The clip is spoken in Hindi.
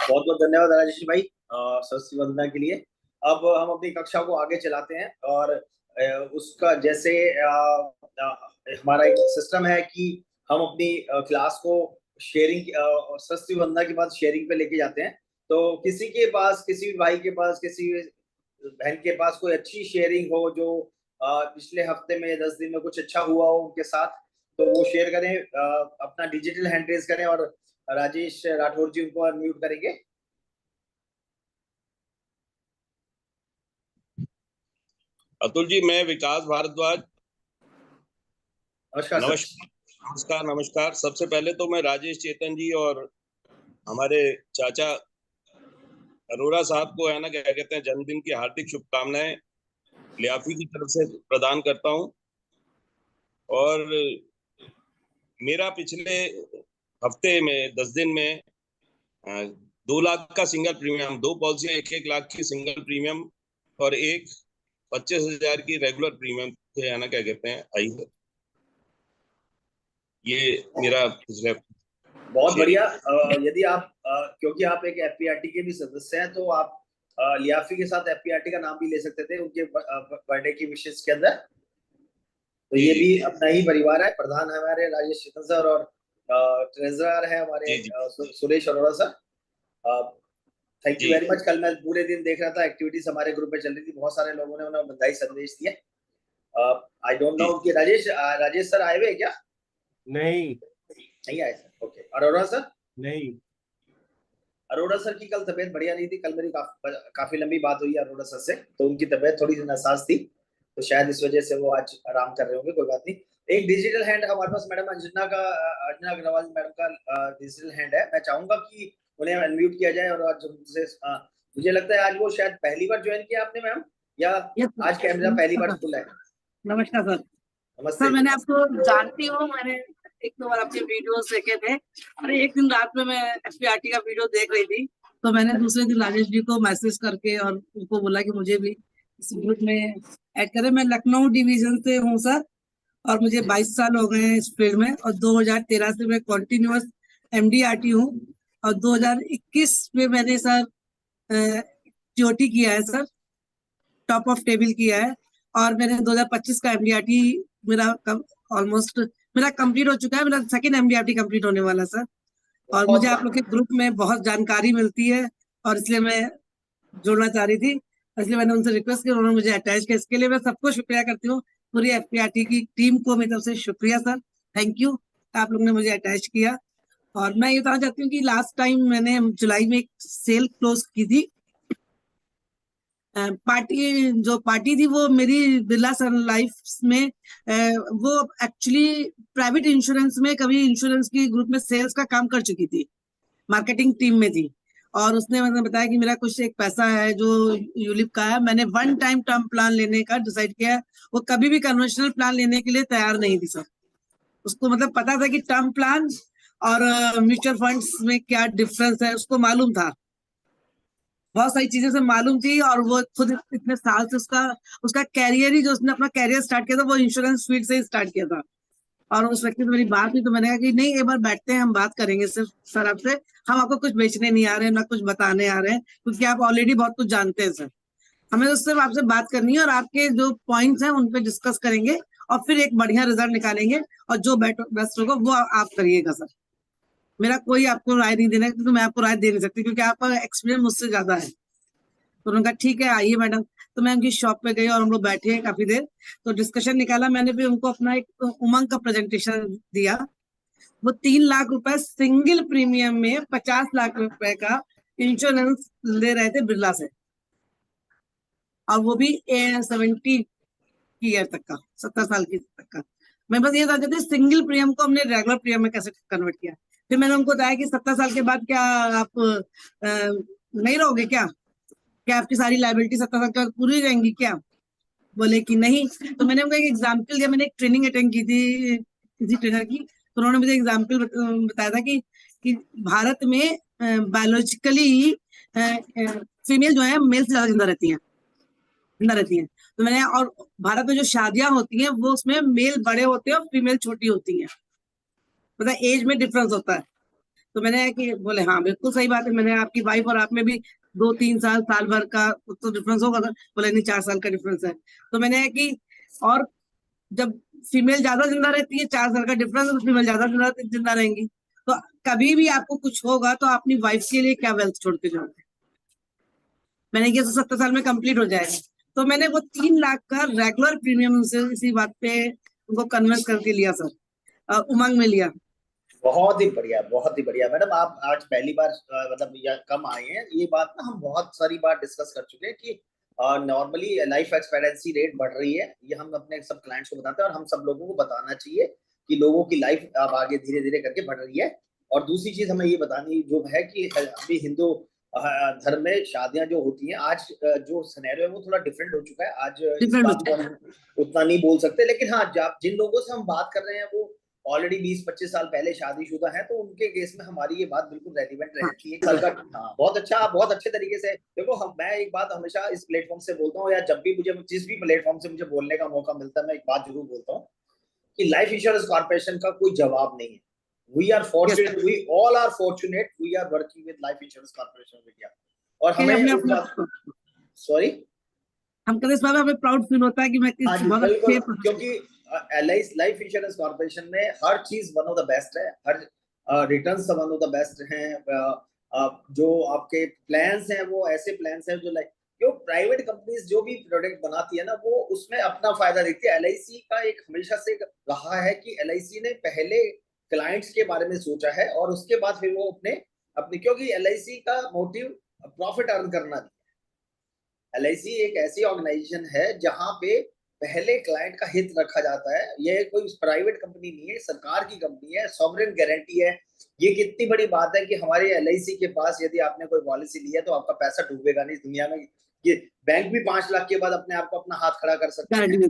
बहुत बहुत धन्यवाद राजेश भाई सरस्वती वंदना के लिए। अब हम अपनी कक्षा को आगे चलाते हैं और उसका जैसे हमारा एक सिस्टम है कि हम अपनी क्लास को शेयरिंग सरस्वती वंदना के बाद शेयरिंग पे लेके जाते हैं। तो किसी के पास, किसी भी भाई के पास, किसी बहन के पास कोई अच्छी शेयरिंग हो जो पिछले हफ्ते में 10 दिन में कुछ अच्छा हुआ हो उनके साथ, तो वो शेयर करें। अपना डिजिटल हैंड रेज करें और राजेश राठौर जी उनको अनम्यूट करेंगे। अतुल जी, मैं विकास भारद्वाज। नमस्कार सर। नमस्कार नमस्कार नमस्कार। सबसे पहले तो मैं राजेश चेतन जी और हमारे चाचा अरोड़ा साहब को है ना, क्या कहते हैं, जन्मदिन की हार्दिक शुभकामनाएं लियाफी की तरफ से प्रदान करता हूं। और मेरा पिछले हफ्ते में 10 दिन में 2 लाख का सिंगल प्रीमियम, 2 पॉलिसियां 1-1 लाख की सिंगल प्रीमियम और एक 25,000 की रेगुलर प्रीमियम से है ना, क्या कहते हैं, आई है। ये मेरा पिछले बहुत शेयरिंग। बढ़िया। यदि आप क्योंकि आप एक एफपीआरटी के भी सदस्य हैं, तो आप लियाफी के साथ एफपीआरटी का नाम भी ले सकते थे उनके बर्थडे की विशेष के अंदर। तो जी ये जी भी अपना ही परिवार है। प्रधान है हमारे राजेश चेतन सर और ट्रेजरर है हमारे जी जी Suresh Arora sir. Thank you ji very much. कल मैं पूरे दिन देख रहा था, एक्टिविटीज हमारे ग्रुप में चल रही थी, बहुत सारे लोगों ने उन्हें बधाई संदेश दिए। आई डोंट नो जी कि राजेश सर आए हुए क्या? नहीं नहीं आए सर। ओके। अरोड़ा सर? नहीं। अरोड़ा सर की कल तबीयत बढ़िया नहीं थी। कल मेरी काफी लंबी बात हुई अरोड़ा सर से, तो उनकी तबीयत थोड़ी सी नासाज थी, तो शायद इस वजह से वो आज आराम कर रहे होंगे। कोई बात नहीं। एक डिजिटल हैंड हमारे पास मैडम अंजना अग्रवाल मैडम का डिजिटल हैंड है। मैं चाहूंगा कि उन्हें अनम्यूट किया जाए। और आज उनसे मुझे लगता है आज वो शायद पहली बार ज्वाइन किया आपने मैम, या आज कैमरा पहली बार खुला है? नमस्कार सर। नमस्ते। सर मैंने आपको जानती हूँ, मैंने 1-2 बार आपके वीडियोस देखे थे। और एक दिन रात में मैं एफपीआरटी का वीडियो देख रही थी, तो मैंने दूसरे दिन राजेश जी को मैसेज करके और उनको बोला कि मुझे भी इस ग्रुप में ऐड करें। मैं लखनऊ डिवीजन से हूँ सर, और मुझे 22 साल हो गए हैं इस फील्ड में। और 2013 से मैं कॉन्टिन्यूअस एमडीआरटी हूँ। और 2021 में मैंने सर टीओटी किया है सर, टॉप ऑफ टेबल किया है। और मैंने 2025 का एमडीआरटी मेरा ऑलमोस्ट मेरा कंप्लीट हो चुका है। मेरा सेकंड एमडीआरटी कंप्लीट होने वाला सर। और मुझे आप लोग के ग्रुप में बहुत जानकारी मिलती है, और इसलिए मैं जुड़ना चाह रही थी। इसलिए मैंने उनसे रिक्वेस्ट की, उन्होंने मुझे अटैच किया। इसके लिए मैं सबको शुक्रिया करती हूँ, पूरी एफपीआरटी की टीम को मेरी तरफ से शुक्रिया सर। थैंक यू, आप लोग ने मुझे अटैच किया। और मैं ये बताना चाहती हूँ कि लास्ट टाइम मैंने जुलाई में एक सेल क्लोज की थी। पार्टी थी वो मेरी बिरला सन लाइफ में। वो एक्चुअली प्राइवेट इंश्योरेंस में, कभी इंश्योरेंस की ग्रुप में सेल्स का काम कर चुकी थी, मार्केटिंग टीम में थी। और उसने मतलब बताया कि मेरा कुछ एक पैसा है जो यूलिप का है। मैंने वन टाइम टर्म प्लान लेने का डिसाइड किया। वो कभी भी कन्वेंशनल प्लान लेने के लिए तैयार नहीं थी सर। उसको मतलब पता था कि टर्म प्लान और म्यूचुअल फंड्स में क्या डिफरेंस है, उसको मालूम था, बहुत सारी चीजें से मालूम थी। और वो खुद इतने साल से उसका उसका कैरियर ही, जो उसने अपना कैरियर स्टार्ट किया था, वो इंश्योरेंस फील्ड से ही स्टार्ट किया था। और उस व्यक्ति से मेरी बात हुई, तो मैंने कहा कि नहीं, एक बार बैठते हैं, हम बात करेंगे सिर्फ सर आपसे। हम आपको कुछ बेचने नहीं आ रहे हैं, ना कुछ बताने आ रहे हैं, क्योंकि आप ऑलरेडी बहुत कुछ जानते हैं सर। हमें तो सिर्फ आपसे बात करनी है, और आपके जो पॉइंट्स हैं उन पे डिस्कस करेंगे, और फिर एक बढ़िया रिजल्ट निकालेंगे। और जो बेस्ट होगा वो आप करिएगा सर। मेरा कोई आपको राय नहीं देना, क्योंकि मैं आपको राय दे नहीं सकती, क्योंकि आपका एक्सपीरियंस मुझसे ज्यादा है। तो उन्होंने कहा ठीक है, आइए मैडम। तो मैं उनकी शॉप पे गई और हम लोग बैठे काफी देर, तो डिस्कशन निकाला। मैंने भी उनको अपना एक उमंग का प्रेजेंटेशन दिया। वो 3 लाख रुपए सिंगल प्रीमियम में 50 लाख रुपए का इंश्योरेंस ले रहे थे बिरला से, और वो भी 70 ईयर तक का, 70 साल की तक का। मैं बस ये जानती थी सिंगल प्रीमियम को हमने रेगुलर प्रीमियम में कैसे कन्वर्ट किया। फिर मैंने उनको बताया कि 70 साल के बाद क्या आप नहीं रहोगे क्या? क्या आपकी सारी लाइबिलिटी 70 साल के बाद पूरी हो जाएंगी क्या? बोले कि नहीं। तो मैंने उनको एक एग्जाम्पल दिया। मैंने एक ट्रेनिंग अटेंड की थी किसी ट्रेनर की, तो उन्होंने मुझे एग्जाम्पल बताया था कि भारत में बायोलॉजिकली फीमेल जो है मेल से ज्यादा जिंदा रहती हैं। तो मैंने, और भारत में जो शादियां होती हैं वो उसमें मेल बड़े होते हैं और फीमेल छोटी होती हैं, मतलब एज में डिफरेंस होता है। तो मैंने कि बोले हाँ बिल्कुल सही बात है, मैंने आपकी वाइफ और आप में भी 2-3 साल साल भर का तो डिफरेंस होगा ना, बोले नहीं 4 साल का डिफरेंस है। तो मैंने कि और जब फीमेल ज्यादा जिंदा रहती है, 4 साल का डिफरेंस, तो फीमेल ज्यादा जिंदा रहेंगी। तो कभी भी आपको कुछ होगा तो अपनी वाइफ के लिए क्या वेल्थ छोड़ के जाओगे? मैंने किया 70 साल में कंप्लीट हो जाएगा। तो मैंने वो 3 लाख का रेगुलर प्रीमियम से इसी बात पे उनको कन्विंस करके लिया सर, उमंग में लिया। बहुत ही बढ़िया, बहुत ही बढ़िया मैडम। आप आज पहली बार मतलब कम आए हैं, ये बात ना हम बहुत सारी बार डिस्कस कर चुके हैं कि नॉर्मली लाइफ एक्सपेक्टेंसी रेट बढ़ रही है। ये हम अपने सब क्लाइंट्स को बताते हैं और हम सब लोगों को बताना चाहिए कि लोगों की लाइफ अब आगे धीरे धीरे करके बढ़ रही है। और दूसरी चीज हमें ये बतानी जो है कि अभी हिंदू धर्म में शादियां जो होती हैं आज, जो सिनेरियो है वो थोड़ा डिफरेंट हो चुका है। आज इस बात को हम उतना नहीं बोल सकते, लेकिन हाँ जिन लोगों से हम बात कर रहे हैं वो ऑलरेडी 20-25 साल पहले शादीशुदा है, तो उनके केस में हमारी ये बात बिल्कुल रेलिवेंट रहती है। कल का हाँ, बहुत अच्छा, आप बहुत अच्छे तरीके से देखो। मैं एक बात हमेशा इस प्लेटफॉर्म से बोलता हूँ, या जब भी मुझे जिस भी प्लेटफॉर्म से मुझे बोलने का मौका मिलता है, मैं एक बात जरूर बोलता हूँ कि लाइफ इंश्योरेंस कॉर्पोरेशन का कोई जवाब नहीं है। We are fortunate, we all are fortunate, we are working with Life Insurance Corporation of India. और हमें सॉरी हम कल इस बात में हमें प्राउड फील होता है कि मैं बहुत अच्छे, क्योंकि लाइफ इंश्योरेंस कॉर्पोरेशन में हर चीज वन ऑफ द बेस्ट है, हर returns one of the best हैं। जो आपके प्लान्स हैं वो ऐसे प्लान्स हैं जो प्राइवेट कंपनीज जो भी प्रोडक्ट बनाती है ना, वो उसमें अपना फायदा देखती है। एलआईसी का एक हमेशा से रहा है कि एलआईसी ने पहले क्लाइंट्स के बारे में सोचा है और उसके बाद फिर वो अपने क्योंकि एलआईसी का मोटिव प्रॉफिट अर्न करना नहीं है। एलआईसी एक ऐसी ऑर्गेनाइजेशन है जहां पे पहले क्लाइंट का हित रखा जाता है। ये कोई प्राइवेट कंपनी नहीं है, सरकार की कंपनी है, सॉवरेन गारंटी है। ये कितनी बड़ी बात है कि हमारे एलआईसी के पास यदि आपने कोई पॉलिसी ली है तो आपका पैसा डूबेगा नहीं। दुनिया में ये बैंक भी 5 लाख के बाद अपने आप को अपना हाथ खड़ा कर सकते हैं, लेकिन